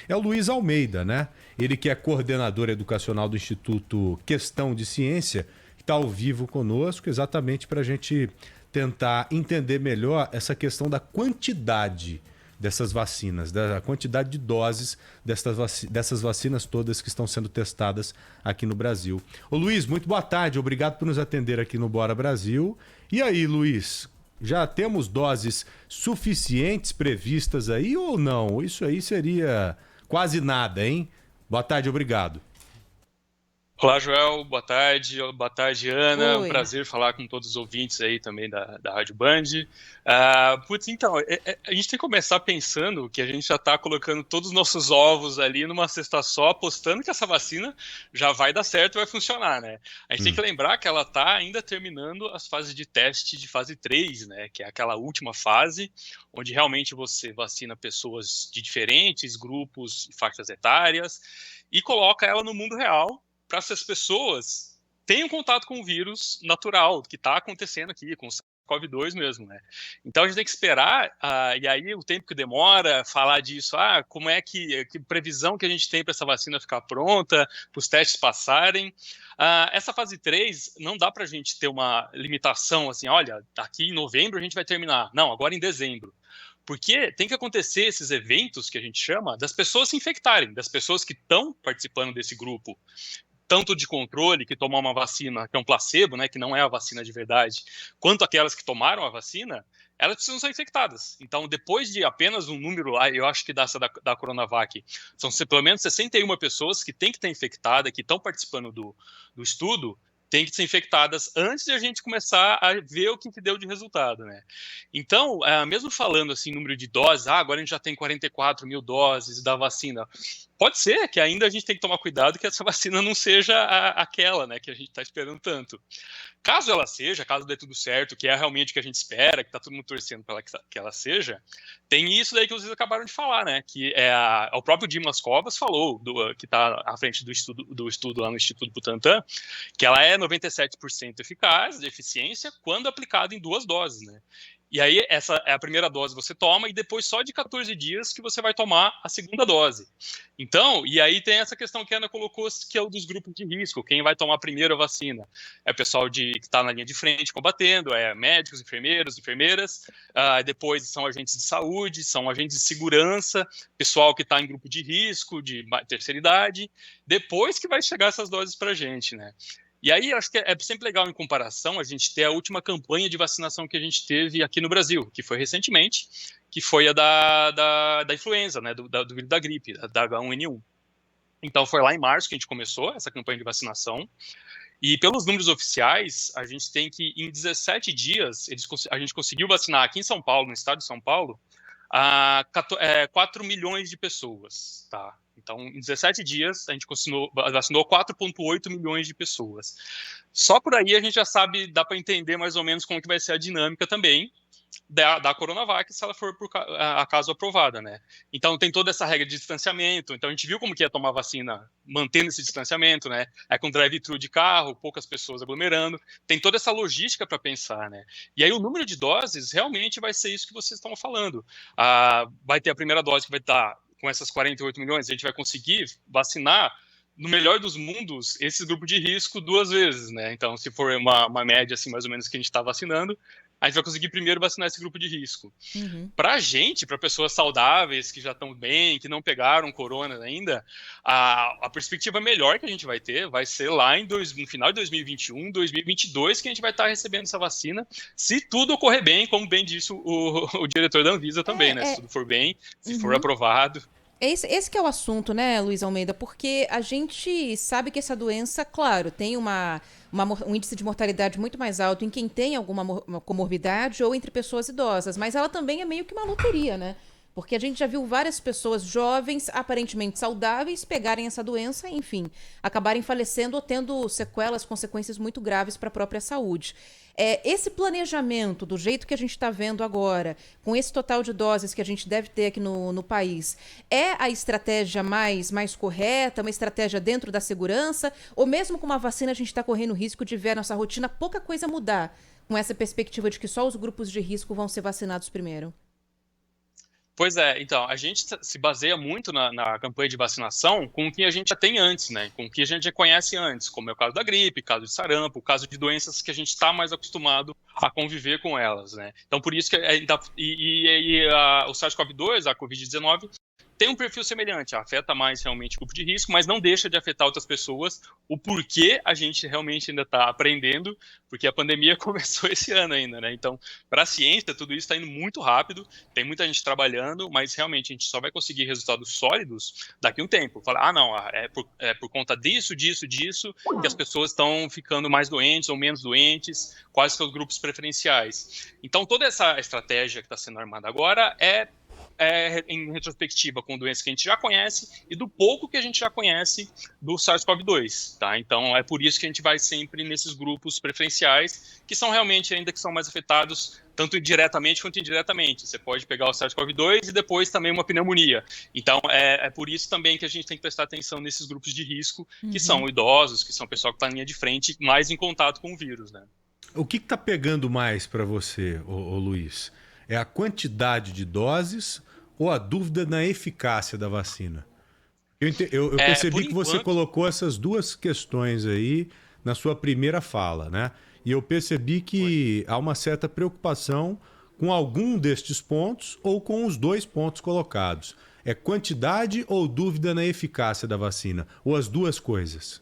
é o Luiz Almeida, né? Ele que é coordenador educacional do Instituto Questão de Ciência, que está ao vivo conosco exatamente para a gente tentar entender melhor essa questão da quantidade dessas vacinas, da quantidade de doses dessas vacinas todas que estão sendo testadas aqui no Brasil. Ô Luiz, muito boa tarde, obrigado por nos atender aqui no Bora Brasil. E aí, Luiz, já temos doses suficientes previstas aí ou não? Isso aí seria quase nada, hein? Boa tarde, obrigado. Olá, Joel. Boa tarde. Boa tarde, Ana. Oi. Um prazer falar com todos os ouvintes aí também da Rádio Band. Então, a gente tem que começar pensando que a gente já está colocando todos os nossos ovos ali numa cesta só, apostando que essa vacina já vai dar certo e vai funcionar, né? A gente tem que lembrar que ela está ainda terminando as fases de teste de fase 3, né? Que é aquela última fase, onde realmente você vacina pessoas de diferentes grupos e faixas etárias e coloca ela no mundo real, para essas pessoas tenham contato com o vírus natural que está acontecendo aqui, com o SARS-CoV-2 mesmo, né? Então a gente tem que esperar, e aí o tempo que demora, falar disso, como é que previsão que a gente tem para essa vacina ficar pronta, para os testes passarem. Essa fase 3 não dá para a gente ter uma limitação assim, olha, aqui em novembro a gente vai terminar. Não, agora em dezembro. Porque tem que acontecer esses eventos que a gente chama das pessoas se infectarem, das pessoas que estão participando desse grupo, tanto de controle, que tomam uma vacina, que é um placebo, né, que não é a vacina de verdade, quanto aquelas que tomaram a vacina, elas precisam ser infectadas. Então, depois de apenas um número lá, eu acho que dessa da Coronavac, são pelo menos 61 pessoas que têm que estar infectadas, que estão participando do estudo, têm que ser infectadas antes de a gente começar a ver o que deu de resultado, né? Então, mesmo falando assim, número de doses, agora a gente já tem 44 mil doses da vacina, pode ser que ainda a gente tem que tomar cuidado que essa vacina não seja aquela, né, que a gente está esperando tanto. Caso ela seja, caso dê tudo certo, que é realmente o que a gente espera, que está todo mundo torcendo para que ela seja, tem isso daí que vocês acabaram de falar, né? Que o próprio Dimas Covas falou, que está à frente do estudo lá no Instituto Butantan, que ela é 97% eficaz, de eficiência, quando aplicada em 2 doses, né? E aí, essa é a primeira dose que você toma, e depois só de 14 dias que você vai tomar a segunda dose. Então, e aí tem essa questão que a Ana colocou, que é o dos grupos de risco. Quem vai tomar primeiro a vacina? É o pessoal que está na linha de frente combatendo, médicos, enfermeiros, enfermeiras, depois são agentes de saúde, são agentes de segurança, pessoal que está em grupo de risco, de terceira idade, depois que vai chegar essas doses para a gente, né? E aí, acho que é sempre legal, em comparação, a gente ter a última campanha de vacinação que a gente teve aqui no Brasil, que foi recentemente, que foi a da influenza, né, do vírus da gripe, da H1N1. Então, foi lá em março que a gente começou essa campanha de vacinação. E pelos números oficiais, a gente tem que, em 17 dias, a gente conseguiu vacinar aqui em São Paulo, no estado de São Paulo, 4 milhões de pessoas, tá? Então, em 17 dias, a gente vacinou 4,8 milhões de pessoas. Só por aí a gente já sabe, dá para entender mais ou menos como que vai ser a dinâmica também da Coronavac, se ela for por acaso aprovada, né? Então tem toda essa regra de distanciamento. Então a gente viu como que ia tomar vacina mantendo esse distanciamento, né? Com drive-thru de carro, poucas pessoas aglomerando. Tem toda essa logística para pensar, né? E aí o número de doses realmente vai ser isso que vocês estão falando. Vai ter a primeira dose que vai estar com essas 48 milhões, a gente vai conseguir vacinar, no melhor dos mundos, esse grupo de risco 2 vezes, né? Então, se for uma média, assim, mais ou menos, que a gente está vacinando, a gente vai conseguir primeiro vacinar esse grupo de risco. Para gente, para pessoas saudáveis, que já estão bem, que não pegaram corona ainda, a perspectiva melhor que a gente vai ter vai ser lá no final de 2021, 2022, que a gente vai estar recebendo essa vacina, se tudo ocorrer bem, como bem disse o diretor da Anvisa também, né? Se tudo for bem, se for aprovado. Esse que é o assunto, né, Luiz Almeida? Porque a gente sabe que essa doença, claro, tem um índice de mortalidade muito mais alto em quem tem alguma comorbidade ou entre pessoas idosas, mas ela também é meio que uma loteria, né? Porque a gente já viu várias pessoas jovens, aparentemente saudáveis, pegarem essa doença e, enfim, acabarem falecendo ou tendo sequelas, consequências muito graves para a própria saúde. Esse planejamento, do jeito que a gente está vendo agora, com esse total de doses que a gente deve ter aqui no país, é a estratégia mais correta, uma estratégia dentro da segurança? Ou mesmo com uma vacina a gente está correndo o risco de ver a nossa rotina pouca coisa mudar, com essa perspectiva de que só os grupos de risco vão ser vacinados primeiro? Pois é, então, a gente se baseia muito na campanha de vacinação com o que a gente já tem antes, né? Com o que a gente já conhece antes, como é o caso da gripe, caso de sarampo, o caso de doenças que a gente está mais acostumado a conviver com elas, né? Então, por isso que o SARS-CoV-2, a Covid-19, tem um perfil semelhante, afeta mais realmente o grupo de risco, mas não deixa de afetar outras pessoas. O porquê a gente realmente ainda está aprendendo, porque a pandemia começou esse ano ainda, né? Então, para a ciência, tudo isso está indo muito rápido, tem muita gente trabalhando, mas realmente a gente só vai conseguir resultados sólidos daqui a um tempo. Falar, não, é por conta disso que as pessoas estão ficando mais doentes ou menos doentes, quais são os grupos preferenciais. Então, toda essa estratégia que está sendo armada agora é em retrospectiva com doenças que a gente já conhece e do pouco que a gente já conhece do SARS-CoV-2, tá? Então, é por isso que a gente vai sempre nesses grupos preferenciais, que são realmente ainda que são mais afetados, tanto diretamente quanto indiretamente. Você pode pegar o SARS-CoV-2 e depois também uma pneumonia. Então, é por isso também que a gente tem que prestar atenção nesses grupos de risco, que são idosos, que são o pessoal que está na linha de frente, mais em contato com o vírus, né? O que está pegando mais para você, ô Luiz? É a quantidade de doses ou a dúvida na eficácia da vacina? Eu percebi que você colocou essas duas questões aí na sua primeira fala, né? E eu percebi que há uma certa preocupação com algum destes pontos ou com os dois pontos colocados. É quantidade ou dúvida na eficácia da vacina? Ou as duas coisas?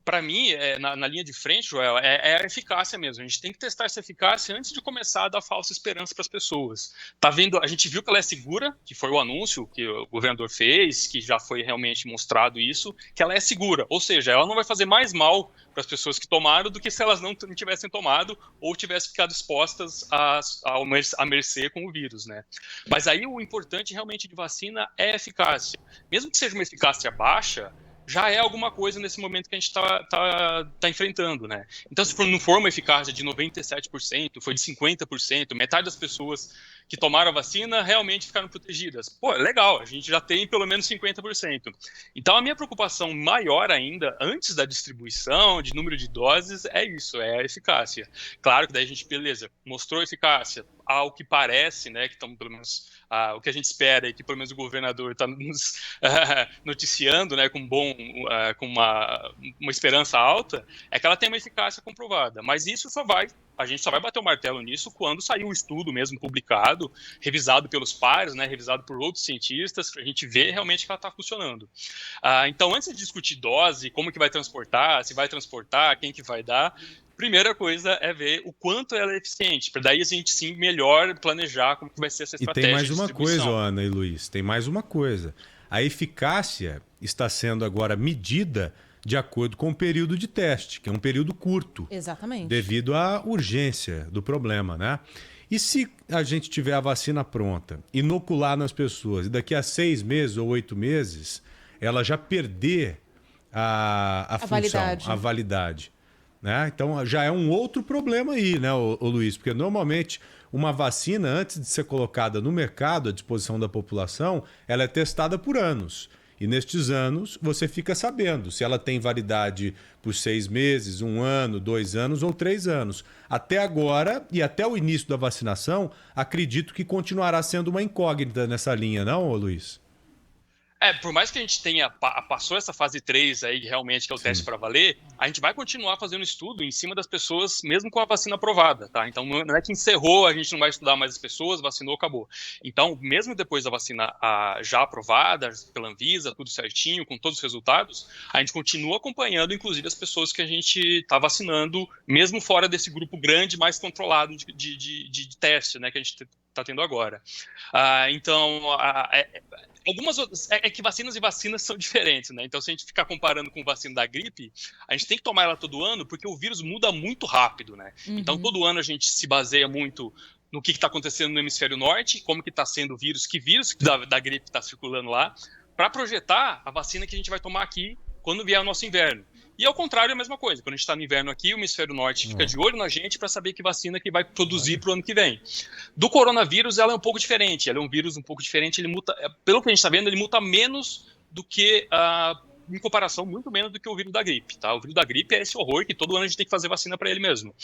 Para mim, na linha de frente, Joel, é a eficácia mesmo. A gente tem que testar essa eficácia antes de começar a dar falsa esperança para as pessoas. Tá vendo? A gente viu que ela é segura, que foi o anúncio que o governador fez, que já foi realmente mostrado isso, que ela é segura. Ou seja, ela não vai fazer mais mal para as pessoas que tomaram do que se elas não tivessem tomado ou tivessem ficado expostas à mercê com o vírus, né? Mas aí o importante realmente de vacina é a eficácia. Mesmo que seja uma eficácia baixa, já é alguma coisa nesse momento que a gente está enfrentando, né? Então, se não for uma eficácia de 97%, foi de 50%, metade das pessoas que tomaram a vacina realmente ficaram protegidas. Pô, legal, a gente já tem pelo menos 50%. Então, a minha preocupação maior ainda, antes da distribuição de número de doses, é isso, é a eficácia. Claro que daí a gente, beleza, mostrou eficácia, ao que parece, né, que estamos pelo menos, o que a gente espera e que pelo menos o governador está nos noticiando, né, com uma esperança alta, é que ela tem uma eficácia comprovada. Mas isso a gente só vai bater o martelo nisso quando sair o estudo mesmo publicado, revisado pelos pares, né, revisado por outros cientistas, para a gente ver realmente que ela está funcionando. Então, antes de discutir dose, como que vai transportar, se vai transportar, quem que vai dar, primeira coisa é ver o quanto ela é eficiente, para daí a gente sim melhor planejar como que vai ser essa estratégia. E tem mais uma coisa, Ana e Luiz, tem mais uma coisa. A eficácia está sendo agora medida de acordo com o período de teste, que é um período curto. Exatamente. Devido à urgência do problema, né? E se a gente tiver a vacina pronta, inocular nas pessoas, e daqui a 6 meses ou 8 meses, ela já perder a função, a validade. Né? Então já é um outro problema aí, né, ô Luiz? Porque normalmente uma vacina, antes de ser colocada no mercado à disposição da população, ela é testada por anos. E nestes anos você fica sabendo se ela tem validade por 6 meses, 1 ano, 2 anos ou 3 anos. Até agora e até o início da vacinação, acredito que continuará sendo uma incógnita nessa linha, não, ô Luiz? Por mais que a gente passou essa fase 3 aí, realmente, que é o teste para valer, a gente vai continuar fazendo estudo em cima das pessoas, mesmo com a vacina aprovada, tá? Então, não é que encerrou, a gente não vai estudar mais as pessoas, vacinou, acabou. Então, mesmo depois da vacina já aprovada, pela Anvisa, tudo certinho, com todos os resultados, a gente continua acompanhando, inclusive, as pessoas que a gente está vacinando, mesmo fora desse grupo grande, mais controlado de teste, né, que a gente está tendo agora. Algumas outras, que vacinas e vacinas são diferentes, né? Então, se a gente ficar comparando com vacina da gripe, a gente tem que tomar ela todo ano porque o vírus muda muito rápido, né? Então, todo ano a gente se baseia muito no que está acontecendo no hemisfério norte, como que está sendo o vírus, que vírus da gripe está circulando lá, para projetar a vacina que a gente vai tomar aqui quando vier o nosso inverno. E ao contrário, é a mesma coisa. Quando a gente está no inverno aqui, o hemisfério norte fica de olho na gente para saber que vacina que vai produzir para o ano que vem. Do coronavírus, ela é um pouco diferente. Ela é um vírus um pouco diferente. Ele muta, pelo que a gente está vendo, ele muta menos do que, em comparação, muito menos do que o vírus da gripe. Tá? O vírus da gripe é esse horror que todo ano a gente tem que fazer vacina para ele mesmo.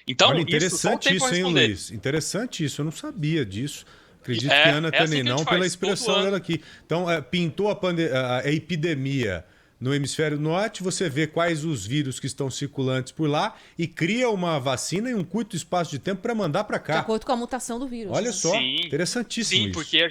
Então, olha, interessante isso, hein, Luiz? Interessante isso. Eu não sabia disso. Acredito que Ana assim também que a gente não, pela faz, expressão todo dela ano. aqui. Então, pintou a epidemia no hemisfério norte, você vê quais os vírus que estão circulantes por lá e cria uma vacina em um curto espaço de tempo para mandar para De cá. acordo com a mutação do vírus. Olha né? só, Sim, interessantíssimo sim, isso. porque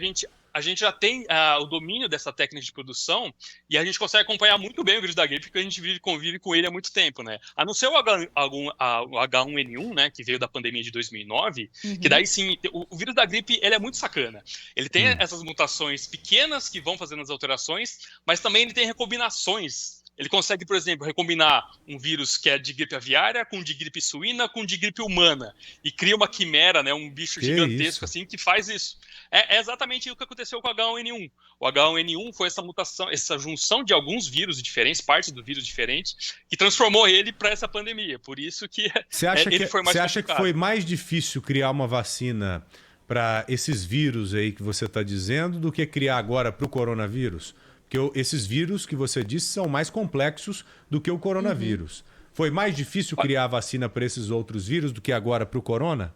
a gente já tem o domínio dessa técnica de produção e a gente consegue acompanhar muito bem o vírus da gripe, porque a gente convive com ele há muito tempo, né? A não ser o H1N1, né, que veio da pandemia de 2009, que daí sim, o vírus da gripe, ele é muito sacana. Ele tem essas mutações pequenas que vão fazendo as alterações, mas também ele tem recombinações. Ele consegue, por exemplo, recombinar um vírus que é de gripe aviária com de gripe suína com de gripe humana e cria uma quimera, né, um bicho gigantesco assim que faz isso. É exatamente o que aconteceu com o H1N1. O H1N1 foi essa mutação, essa junção de alguns vírus diferentes, partes do vírus diferentes, que transformou ele para essa pandemia. Por isso que ele foi mais complicado. Você acha que foi mais difícil criar uma vacina para esses vírus aí que você está dizendo do que criar agora para o coronavírus? Porque esses vírus que você disse são mais complexos do que o coronavírus. Foi mais difícil criar vacina para esses outros vírus do que agora para o corona?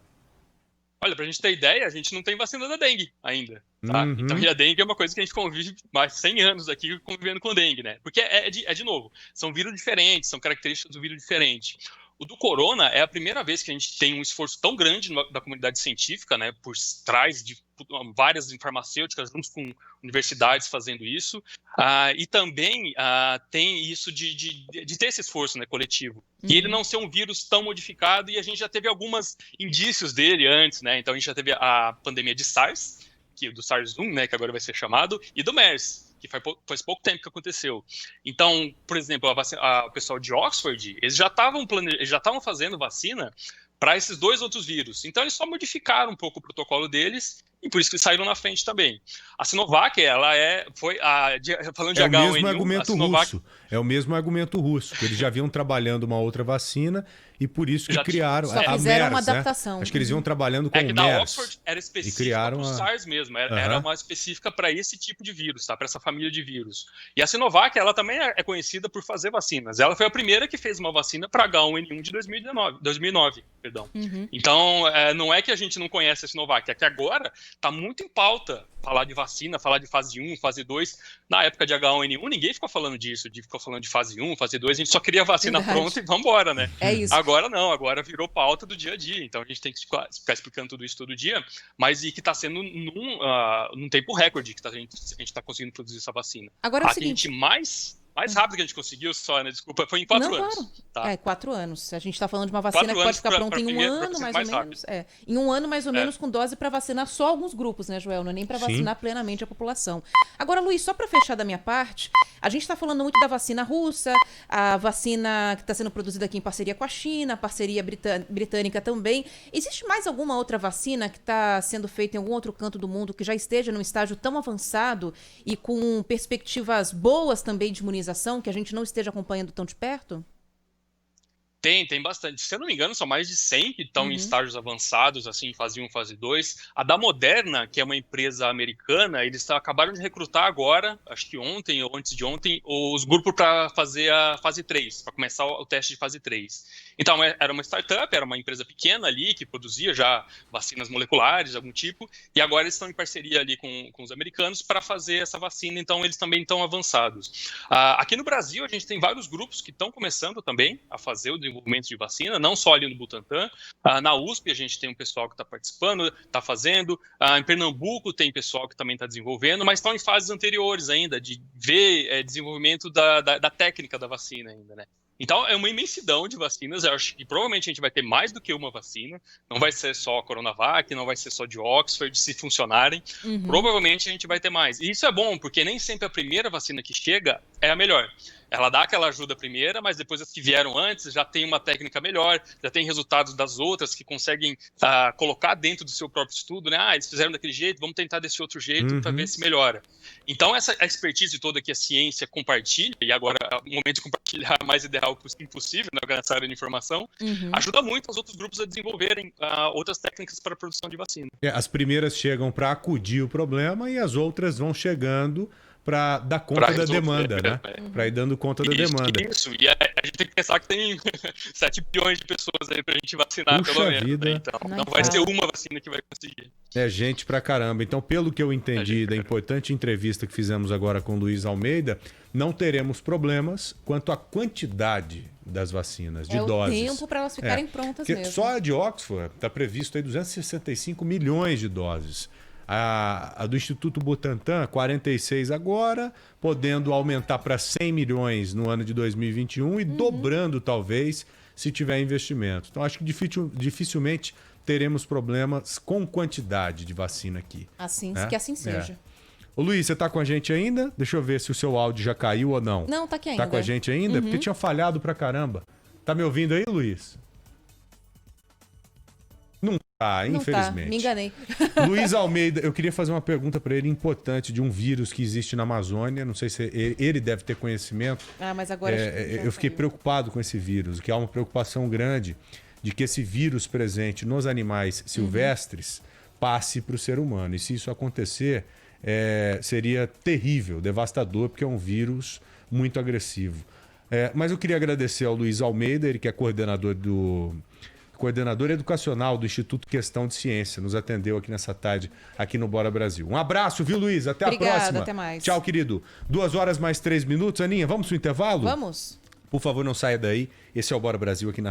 Olha, pra gente ter ideia, a gente não tem vacina da dengue ainda, tá? Então, e a dengue é uma coisa que a gente convive mais de 100 anos aqui convivendo com dengue, né? Porque de novo, são vírus diferentes, são características do vírus diferente. O do corona é a primeira vez que a gente tem um esforço tão grande da comunidade científica, né, por trás de várias farmacêuticas, junto com universidades fazendo isso, e também tem isso de ter esse esforço, né, coletivo. E ele não ser um vírus tão modificado, e a gente já teve alguns indícios dele antes, né? Então a gente já teve a pandemia de SARS, do SARS-1, né, que agora vai ser chamado, e do MERS, que faz pouco tempo que aconteceu. Então, por exemplo, o pessoal de Oxford, eles já estavam fazendo vacina para esses dois outros vírus. Então, eles só modificaram um pouco o protocolo deles e por isso que saíram na frente também. A Sinovac, falando de É o H1N1, mesmo argumento Sinovac, russo. É o mesmo argumento russo, que eles já vinham trabalhando uma outra vacina e por isso que criaram só a fizeram MERS, uma adaptação. Né? Acho que eles iam trabalhando com o que MERS. da Oxford era específica para o SARS mesmo, era uma específica para esse tipo de vírus, tá? Para essa família de vírus. E a Sinovac, ela também é conhecida por fazer vacinas. Ela foi a primeira que fez uma vacina para H1N1 de 2009. Então, não é que a gente não conhece a Sinovac, é que agora está muito em pauta falar de vacina, falar de fase 1, fase 2. Na época de H1N1, ninguém ficou falando disso, ficou falando de fase 1, fase 2, a gente só queria a vacina pronta e vambora, né? É isso. Agora não, agora virou pauta do dia a dia, então a gente tem que ficar explicando tudo isso todo dia, mas e que está sendo num tempo recorde que a gente está conseguindo produzir essa vacina. Agora é o seguinte... Mais rápido que a gente conseguiu, só, né? Desculpa, foi em 4 anos. Claro. Tá? 4 anos. A gente está falando de uma vacina que pode ficar pronta em um ano, mais ou menos. Em um ano, mais ou menos, com dose para vacinar só alguns grupos, né, Joel? Não é nem para vacinar plenamente a população. Agora, Luiz, só para fechar da minha parte, a gente está falando muito da vacina russa, a vacina que está sendo produzida aqui em parceria com a China, parceria britânica também. Existe mais alguma outra vacina que está sendo feita em algum outro canto do mundo que já esteja num estágio tão avançado e com perspectivas boas também de imunização, que a gente não esteja acompanhando tão de perto? Tem bastante. Se eu não me engano, são mais de 100 que estão em estágios avançados, assim, fase 1, fase 2. A da Moderna, que é uma empresa americana, eles acabaram de recrutar agora, acho que ontem ou antes de ontem, os grupos para fazer a fase 3, para começar o teste de fase 3. Então, era uma startup, era uma empresa pequena ali, que produzia já vacinas moleculares, de algum tipo, e agora eles estão em parceria ali com os americanos para fazer essa vacina, então eles também estão avançados. Aqui no Brasil, a gente tem vários grupos que estão começando também a fazer o desenvolvimento de vacina, não só ali no Butantan. Na USP, a gente tem um pessoal que está participando, está fazendo. Em Pernambuco, tem pessoal que também está desenvolvendo, mas estão em fases anteriores ainda, de ver desenvolvimento da técnica da vacina ainda, né? Então, é uma imensidão de vacinas. Eu acho que provavelmente a gente vai ter mais do que uma vacina. Não vai ser só a Coronavac, não vai ser só de Oxford, se funcionarem. Provavelmente a gente vai ter mais. E isso é bom, porque nem sempre a primeira vacina que chega é a melhor. Ela dá aquela ajuda primeira, mas depois as que vieram antes já tem uma técnica melhor, já tem resultados das outras que conseguem colocar dentro do seu próprio estudo, né? Eles fizeram daquele jeito, vamos tentar desse outro jeito para ver se melhora. Então, essa expertise toda que a ciência compartilha, e agora é o momento de compartilhar mais ideal possível nessa área de informação, ajuda muito os outros grupos a desenvolverem outras técnicas para a produção de vacina. As primeiras chegam para acudir o problema e as outras vão chegando para dar conta da demanda, né? Para ir dando conta da demanda. Isso, e a gente tem que pensar que tem 7 bilhões de pessoas aí pra gente vacinar, Puxa pelo menos. vida. Né? Então, Não não vai ser fala. uma vacina que vai conseguir. É gente pra caramba. Então, pelo que eu entendi da importante entrevista que fizemos agora com o Luiz Almeida, não teremos problemas quanto à quantidade das vacinas, de É o doses. tempo para elas ficarem prontas Porque mesmo. só a de Oxford está previsto aí 265 milhões de doses. A do Instituto Butantan, 46 agora, podendo aumentar para 100 milhões no ano de 2021 e dobrando, talvez, se tiver investimento. Então, acho que dificilmente teremos problemas com quantidade de vacina aqui. Assim, né? que assim seja. Ô Luiz, você tá com a gente ainda? Deixa eu ver se o seu áudio já caiu ou não. Não, tá aqui ainda. Tá com a gente ainda? Porque tinha falhado pra caramba. Tá me ouvindo aí, Luiz? Não tá, Não infelizmente. tá, me enganei. Luiz Almeida, eu queria fazer uma pergunta pra ele importante de um vírus que existe na Amazônia. Não sei se ele deve ter conhecimento. Ah, mas agora acho que já Eu fiquei saiu. preocupado com esse vírus, que há uma preocupação grande de que esse vírus presente nos animais silvestres passe para o ser humano. E se isso acontecer, seria terrível, devastador, porque é um vírus muito agressivo. Mas eu queria agradecer ao Luiz Almeida, ele que é coordenador educacional do Instituto Questão de Ciência, nos atendeu aqui nessa tarde, aqui no Bora Brasil. Um abraço, viu, Luiz? Até Obrigada, a próxima. até mais. Tchau, querido. 2 horas mais 3 minutos. Aninha, vamos pro intervalo? Vamos. Por favor, não saia daí. Esse é o Bora Brasil aqui na